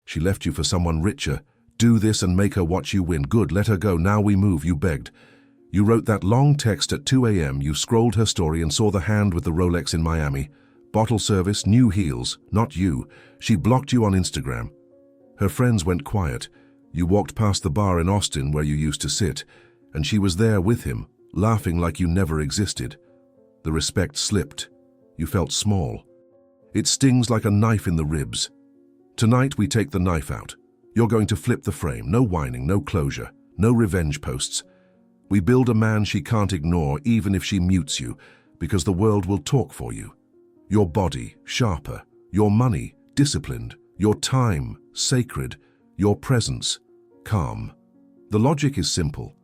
She left you for someone richer. Do this and make her watch you win. Good, let her go. Now we move, you begged. You wrote that long text at 2 a.m. You scrolled her story and saw the hand with the Rolex in Miami. Bottle service, new heels, not you. She blocked you on Instagram. Her friends went quiet. You walked past the bar in Austin where you used to sit, and she was there with him, laughing like you never existed. The respect slipped. You felt small. It stings like a knife in the ribs. Tonight we take the knife out. You're going to flip the frame. No whining, no closure, no revenge posts. We build a man she can't ignore even if she mutes you, because the world will talk for you. Your body, sharper. Your money, disciplined. Your time, sacred. Your presence, calm. The logic is simple.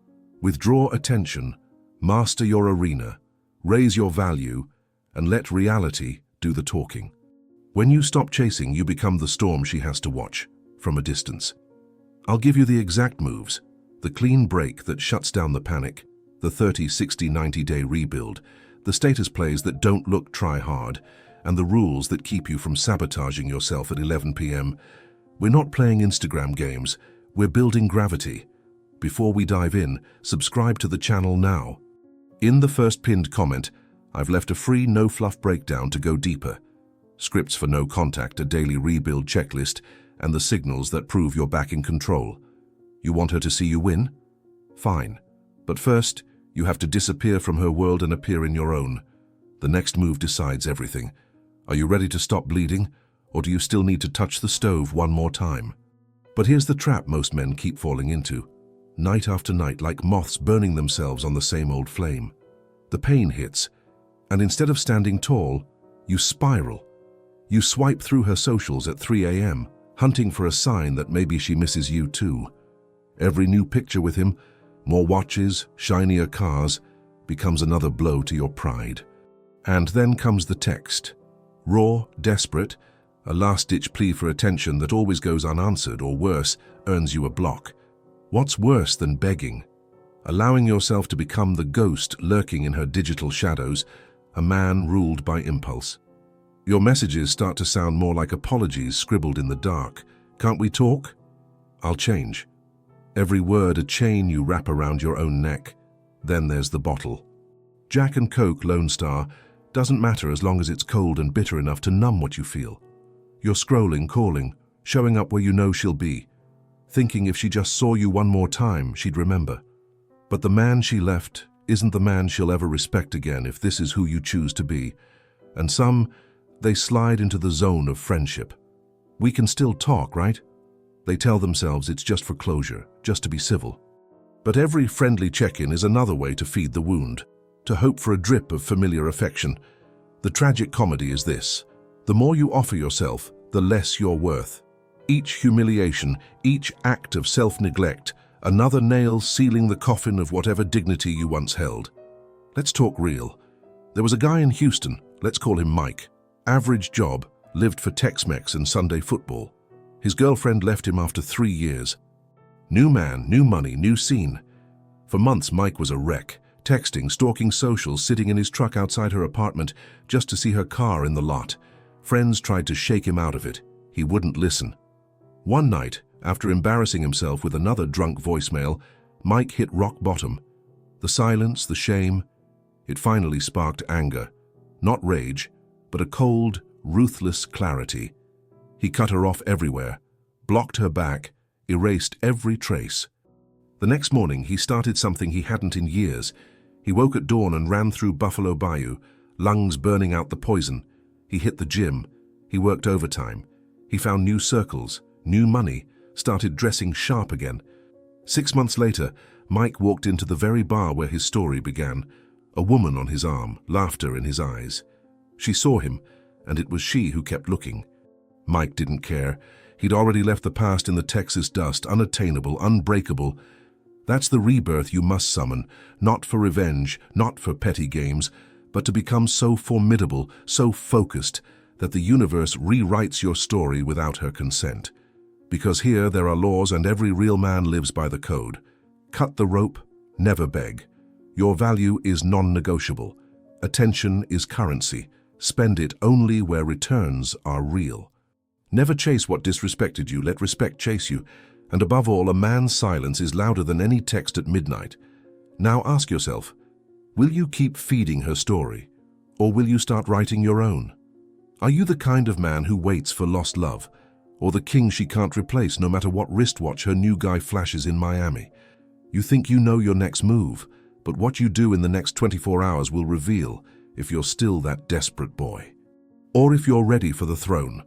Withdraw attention, master your arena, raise your value, and let reality do the talking. When you stop chasing, you become the storm she has to watch from a distance. I'll give you the exact moves, the clean break that shuts down the panic, the 30, 60, 90-day rebuild, the status plays that don't look try hard, and the rules that keep you from sabotaging yourself at 11 p.m. We're not playing Instagram games, we're building gravity. Before we dive in, subscribe to the channel now. In the first pinned comment, I've left a free no-fluff breakdown to go deeper. Scripts for no contact, a daily rebuild checklist, and the signals that prove you're back in control. You want her to see you win? Fine. But first, you have to disappear from her world and appear in your own. The next move decides everything. Are you ready to stop bleeding, or do you still need to touch the stove one more time? But here's the trap most men keep falling into. Night after night, like moths burning themselves on the same old flame. The pain hits, and instead of standing tall, you spiral. You swipe through her socials at 3 a.m., hunting for a sign that maybe she misses you too. Every new picture with him, more watches, shinier cars, becomes another blow to your pride. And then comes the text. Raw, desperate, a last-ditch plea for attention that always goes unanswered or worse, earns you a block. What's worse than begging? Allowing yourself to become the ghost lurking in her digital shadows, a man ruled by impulse. Your messages start to sound more like apologies scribbled in the dark. Can't we talk? I'll change. Every word a chain you wrap around your own neck. Then there's the bottle. Jack and Coke Lone Star doesn't matter as long as it's cold and bitter enough to numb what you feel. You're scrolling, calling, showing up where you know she'll be, thinking if she just saw you one more time, she'd remember. But the man she left isn't the man she'll ever respect again if this is who you choose to be. And some, they slide into the zone of friendship. We can still talk, right? They tell themselves it's just for closure, just to be civil. But every friendly check-in is another way to feed the wound, to hope for a drip of familiar affection. The tragic comedy is this. The more you offer yourself, the less you're worth. Each humiliation, each act of self-neglect, another nail sealing the coffin of whatever dignity you once held. Let's talk real. There was a guy in Houston, let's call him Mike. Average job, lived for Tex-Mex and Sunday football. His girlfriend left him after 3 years. New man, new money, new scene. For months, Mike was a wreck, texting, stalking socials, sitting in his truck outside her apartment just to see her car in the lot. Friends tried to shake him out of it. He wouldn't listen. One night, after embarrassing himself with another drunk voicemail, Mike hit rock bottom. The silence, the shame, it finally sparked anger. Not rage, but a cold, ruthless clarity. He cut her off everywhere, blocked her back, erased every trace. The next morning, he started something he hadn't in years. He woke at dawn and ran through Buffalo Bayou, lungs burning out the poison. He hit the gym. He worked overtime. He found new circles, new money, started dressing sharp again. 6 months later, Mike walked into the very bar where his story began, a woman on his arm, laughter in his eyes. She saw him, and it was she who kept looking. Mike didn't care. He'd already left the past in the Texas dust, unattainable, unbreakable. That's the rebirth you must summon, not for revenge, not for petty games, but to become so formidable, so focused, that the universe rewrites your story without her consent. Because here there are laws and every real man lives by the code. Cut the rope, never beg. Your value is non-negotiable. Attention is currency. Spend it only where returns are real. Never chase what disrespected you, let respect chase you. And above all, a man's silence is louder than any text at midnight. Now ask yourself, will you keep feeding her story, or will you start writing your own? Are you the kind of man who waits for lost love, or the king she can't replace no matter what wristwatch her new guy flashes in Miami? You think you know your next move, but what you do in the next 24 hours will reveal if you're still that desperate boy, or if you're ready for the throne.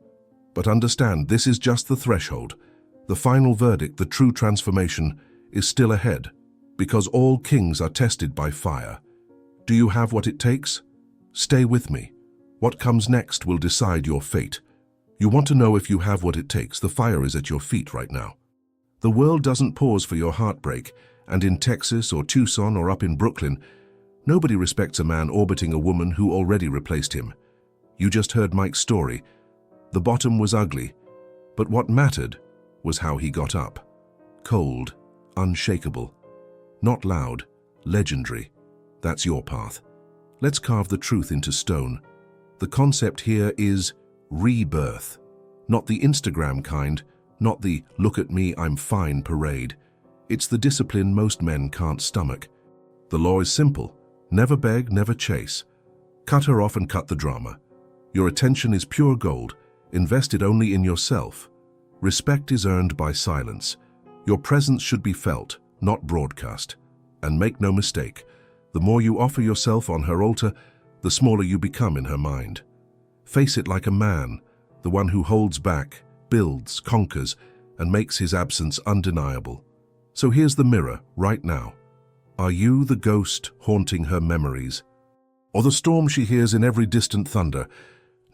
But understand, this is just the threshold. The final verdict, the true transformation, is still ahead, because all kings are tested by fire. Do you have what it takes? Stay with me. What comes next will decide your fate. You want to know if you have what it takes. The fire is at your feet right now. The world doesn't pause for your heartbreak, and in Texas or Tucson or up in Brooklyn, nobody respects a man orbiting a woman who already replaced him. You just heard Mike's story. The bottom was ugly, but what mattered was how he got up. Cold, unshakable, not loud, legendary. That's your path. Let's carve the truth into stone. The concept here is rebirth, not the Instagram kind, not the "look at me, I'm fine" parade. It's the discipline most men can't stomach. The law is simple. Never beg, never chase. Cut her off and cut the drama. Your attention is pure gold, invested only in yourself. Respect is earned by silence. Your presence should be felt, not broadcast. And make no mistake, the more you offer yourself on her altar, the smaller you become in her mind. Face it like a man, the one who holds back, builds, conquers, and makes his absence undeniable. So here's the mirror, right now. Are you the ghost haunting her memories? Or the storm she hears in every distant thunder,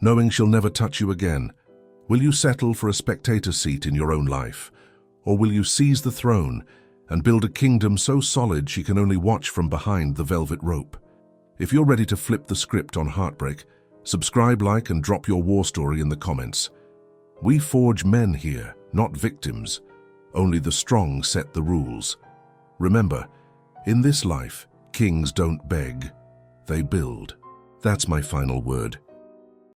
knowing she'll never touch you again? Will you settle for a spectator seat in your own life? Or will you seize the throne and build a kingdom so solid she can only watch from behind the velvet rope? If you're ready to flip the script on heartbreak, subscribe, like, and drop your war story in the comments. We forge men here, not victims. Only the strong set the rules. Remember, in this life, kings don't beg, they build. That's my final word.